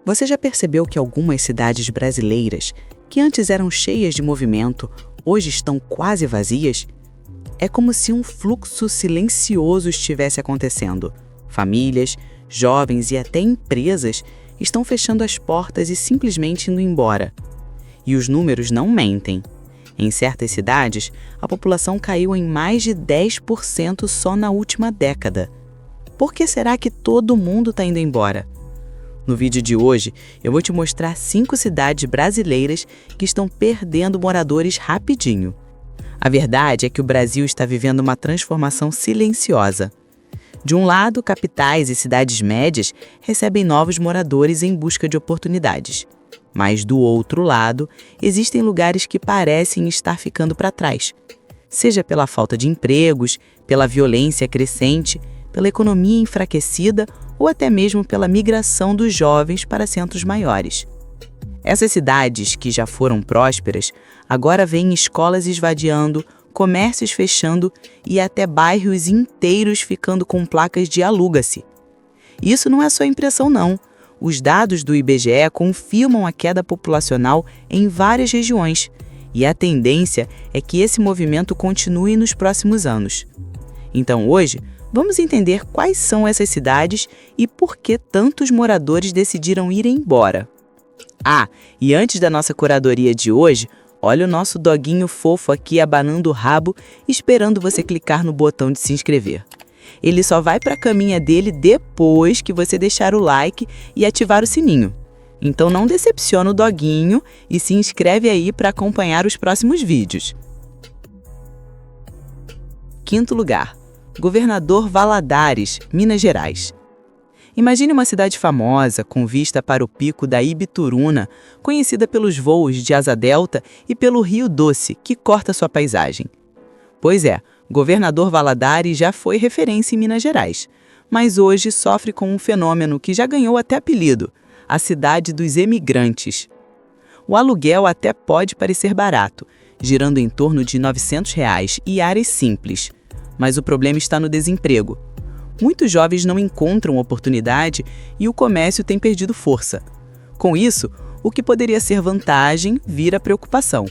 Você já percebeu que algumas cidades brasileiras, que antes eram cheias de movimento, hoje estão quase vazias? É como se um fluxo silencioso estivesse acontecendo. Famílias, jovens e até empresas estão fechando as portas e simplesmente indo embora. E os números não mentem. Em certas cidades, a população caiu em mais de 10% só na última década. Por que será que todo mundo está indo embora? No vídeo de hoje, eu vou te mostrar 5 cidades brasileiras que estão perdendo moradores rapidinho. A verdade é que o Brasil está vivendo uma transformação silenciosa. De um lado, capitais e cidades médias recebem novos moradores em busca de oportunidades. Mas do outro lado, existem lugares que parecem estar ficando para trás. Seja pela falta de empregos, pela violência crescente, pela economia enfraquecida ou até mesmo pela migração dos jovens para centros maiores. Essas cidades, que já foram prósperas, agora veem escolas esvaziando, comércios fechando e até bairros inteiros ficando com placas de aluga-se. Isso não é só impressão, não. Os dados do IBGE confirmam a queda populacional em várias regiões, e a tendência é que esse movimento continue nos próximos anos. Então hoje, vamos entender quais são essas cidades e por que tantos moradores decidiram ir embora. E antes da nossa curadoria de hoje, olha o nosso doguinho fofo aqui abanando o rabo, esperando você clicar no botão de se inscrever. Ele só vai para a caminha dele depois que você deixar o like e ativar o sininho. Então não decepciona o doguinho e se inscreve aí para acompanhar os próximos vídeos. 5º lugar. Governador Valadares, Minas Gerais. Imagine uma cidade famosa, com vista para o pico da Ibituruna, conhecida pelos voos de asa delta e pelo Rio Doce, que corta sua paisagem. Pois é, Governador Valadares já foi referência em Minas Gerais, mas hoje sofre com um fenômeno que já ganhou até apelido, a cidade dos emigrantes. O aluguel até pode parecer barato, girando em torno de R$ 900 e áreas simples, mas o problema está no desemprego. Muitos jovens não encontram oportunidade e o comércio tem perdido força. Com isso, o que poderia ser vantagem vira preocupação.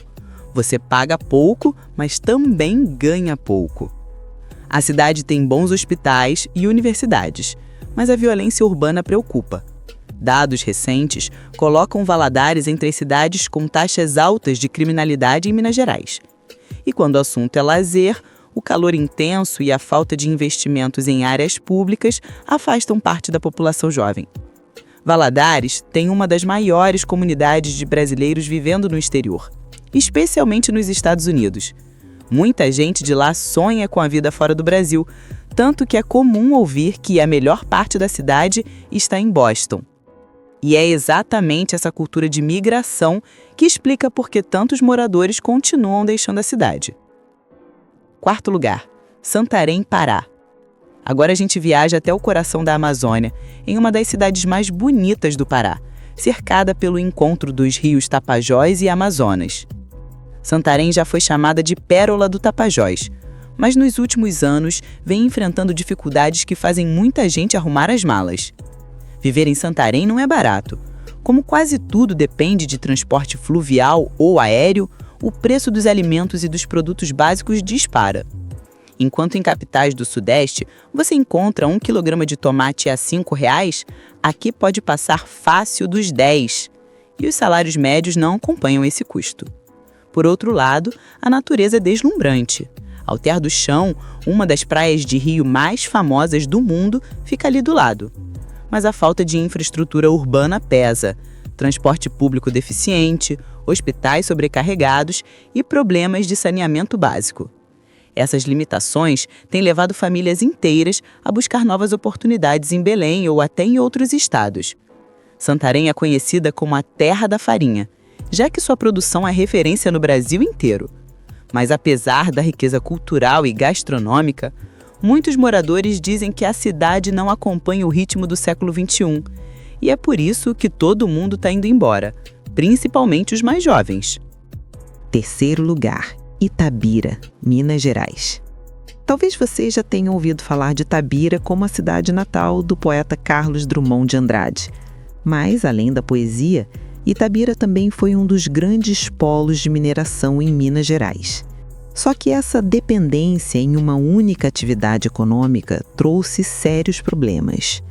Você paga pouco, mas também ganha pouco. A cidade tem bons hospitais e universidades, mas a violência urbana preocupa. Dados recentes colocam Valadares entre as cidades com taxas altas de criminalidade em Minas Gerais. E quando o assunto é lazer, o calor intenso e a falta de investimentos em áreas públicas afastam parte da população jovem. Valadares tem uma das maiores comunidades de brasileiros vivendo no exterior, especialmente nos Estados Unidos. Muita gente de lá sonha com a vida fora do Brasil, tanto que é comum ouvir que a melhor parte da cidade está em Boston. E é exatamente essa cultura de migração que explica por que tantos moradores continuam deixando a cidade. 4º lugar, Santarém, Pará. Agora a gente viaja até o coração da Amazônia, em uma das cidades mais bonitas do Pará, cercada pelo encontro dos rios Tapajós e Amazonas. Santarém já foi chamada de Pérola do Tapajós, mas nos últimos anos vem enfrentando dificuldades que fazem muita gente arrumar as malas. Viver em Santarém não é barato. Como quase tudo depende de transporte fluvial ou aéreo, o preço dos alimentos e dos produtos básicos dispara. Enquanto em capitais do Sudeste você encontra 1 quilograma de tomate a R$ 5,00, aqui pode passar fácil dos 10, e os salários médios não acompanham esse custo. Por outro lado, a natureza é deslumbrante. Alter do Chão, uma das praias de rio mais famosas do mundo, fica ali do lado. Mas a falta de infraestrutura urbana pesa. Transporte público deficiente, hospitais sobrecarregados e problemas de saneamento básico. Essas limitações têm levado famílias inteiras a buscar novas oportunidades em Belém ou até em outros estados. Santarém é conhecida como a terra da farinha, já que sua produção é referência no Brasil inteiro. Mas apesar da riqueza cultural e gastronômica, muitos moradores dizem que a cidade não acompanha o ritmo do século XXI, e é por isso que todo mundo está indo embora, principalmente os mais jovens. 3º lugar, Itabira, Minas Gerais. Talvez você já tenha ouvido falar de Itabira como a cidade natal do poeta Carlos Drummond de Andrade. Mas, além da poesia, Itabira também foi um dos grandes polos de mineração em Minas Gerais. Só que essa dependência em uma única atividade econômica trouxe sérios problemas.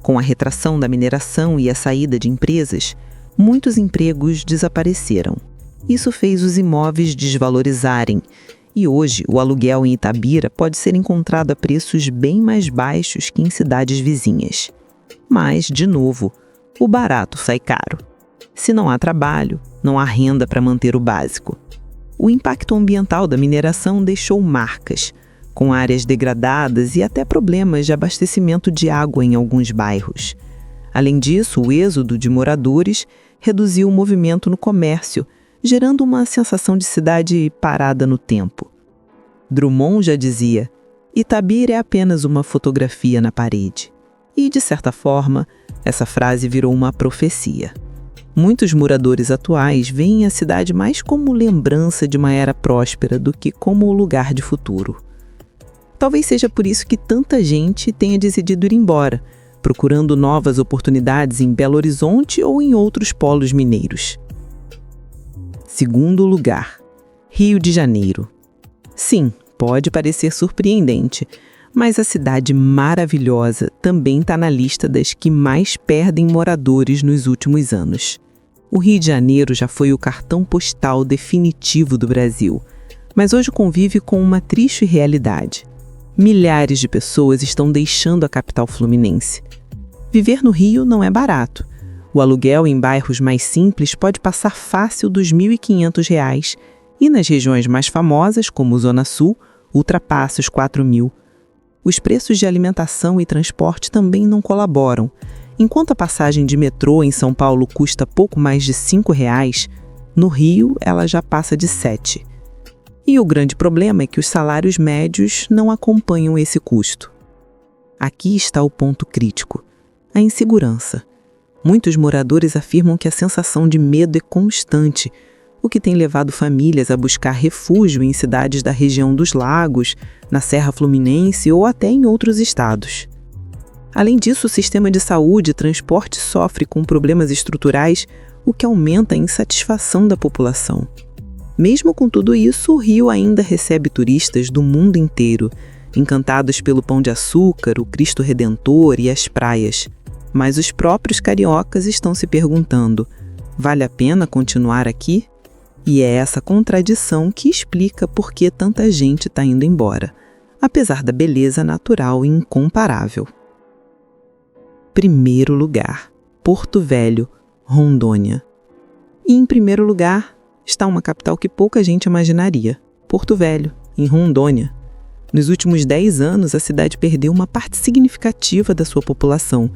Com a retração da mineração e a saída de empresas, muitos empregos desapareceram. Isso fez os imóveis desvalorizarem e hoje o aluguel em Itabira pode ser encontrado a preços bem mais baixos que em cidades vizinhas. Mas, de novo, o barato sai caro. Se não há trabalho, não há renda para manter o básico. O impacto ambiental da mineração deixou marcas, com áreas degradadas e até problemas de abastecimento de água em alguns bairros. Além disso, o êxodo de moradores reduziu o movimento no comércio, gerando uma sensação de cidade parada no tempo. Drummond já dizia: Itabira é apenas uma fotografia na parede. E, de certa forma, essa frase virou uma profecia. Muitos moradores atuais veem a cidade mais como lembrança de uma era próspera do que como o lugar de futuro. Talvez seja por isso que tanta gente tenha decidido ir embora, procurando novas oportunidades em Belo Horizonte ou em outros polos mineiros. Segundo lugar, Rio de Janeiro. Sim, pode parecer surpreendente, mas a cidade maravilhosa também está na lista das que mais perdem moradores nos últimos anos. O Rio de Janeiro já foi o cartão postal definitivo do Brasil, mas hoje convive com uma triste realidade. Milhares de pessoas estão deixando a capital fluminense. Viver no Rio não é barato. O aluguel em bairros mais simples pode passar fácil dos R$ 1.500 e nas regiões mais famosas, como Zona Sul, ultrapassa os R$ 4.000. Os preços de alimentação e transporte também não colaboram. Enquanto a passagem de metrô em São Paulo custa pouco mais de R$ 5,00, no Rio ela já passa de R$ 7,00. E o grande problema é que os salários médios não acompanham esse custo. Aqui está o ponto crítico: a insegurança. Muitos moradores afirmam que a sensação de medo é constante, o que tem levado famílias a buscar refúgio em cidades da região dos Lagos, na Serra Fluminense ou até em outros estados. Além disso, o sistema de saúde e transporte sofre com problemas estruturais, o que aumenta a insatisfação da população. Mesmo com tudo isso, o Rio ainda recebe turistas do mundo inteiro, encantados pelo Pão de Açúcar, o Cristo Redentor e as praias. Mas os próprios cariocas estão se perguntando: vale a pena continuar aqui? E é essa contradição que explica por que tanta gente está indo embora, apesar da beleza natural incomparável. Primeiro lugar, Porto Velho, Rondônia. E em primeiro lugar está uma capital que pouca gente imaginaria, Porto Velho, em Rondônia. Nos últimos 10 anos, a cidade perdeu uma parte significativa da sua população,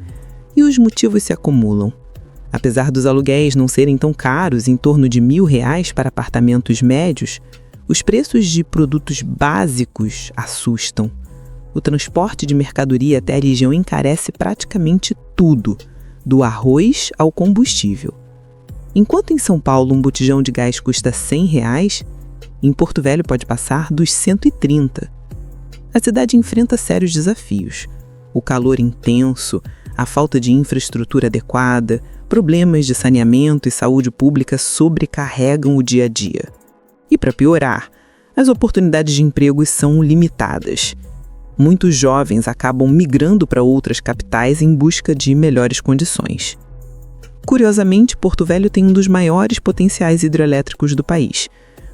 e os motivos se acumulam. Apesar dos aluguéis não serem tão caros, em torno de R$ 1.000 para apartamentos médios, os preços de produtos básicos assustam. O transporte de mercadoria até a região encarece praticamente tudo, do arroz ao combustível. Enquanto em São Paulo um botijão de gás custa R$ 100, em Porto Velho pode passar dos 130. A cidade enfrenta sérios desafios: o calor intenso, a falta de infraestrutura adequada, problemas de saneamento e saúde pública sobrecarregam o dia a dia. E para piorar, as oportunidades de emprego são limitadas. Muitos jovens acabam migrando para outras capitais em busca de melhores condições. Curiosamente, Porto Velho tem um dos maiores potenciais hidrelétricos do país,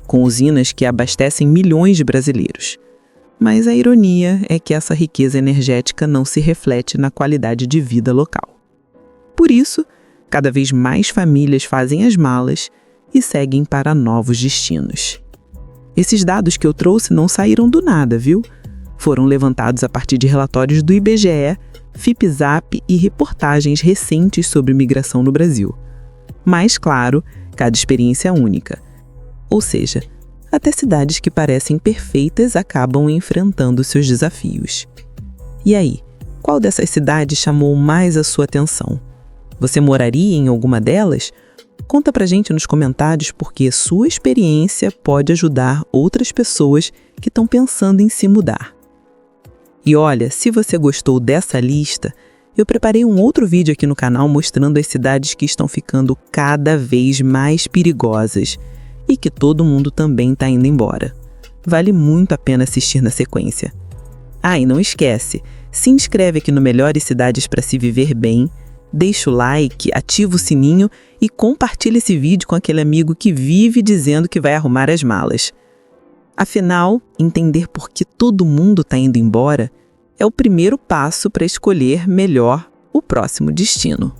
com usinas que abastecem milhões de brasileiros. Mas a ironia é que essa riqueza energética não se reflete na qualidade de vida local. Por isso, cada vez mais famílias fazem as malas e seguem para novos destinos. Esses dados que eu trouxe não saíram do nada, viu? Foram levantados a partir de relatórios do IBGE, FIPZAP e reportagens recentes sobre migração no Brasil. Mas, claro, cada experiência é única. Ou seja, até cidades que parecem perfeitas acabam enfrentando seus desafios. E aí, qual dessas cidades chamou mais a sua atenção? Você moraria em alguma delas? Conta pra gente nos comentários, porque sua experiência pode ajudar outras pessoas que estão pensando em se mudar. E olha, se você gostou dessa lista, Eu preparei um outro vídeo aqui no canal mostrando as cidades que estão ficando cada vez mais perigosas e que todo mundo também está indo embora. Vale muito a pena assistir na sequência. E não esquece, se inscreve aqui no Melhores Cidades para se viver bem, deixa o like, ativa o sininho e compartilha esse vídeo com aquele amigo que vive dizendo que vai arrumar as malas. Afinal, entender por que todo mundo está indo embora é o primeiro passo para escolher melhor o próximo destino.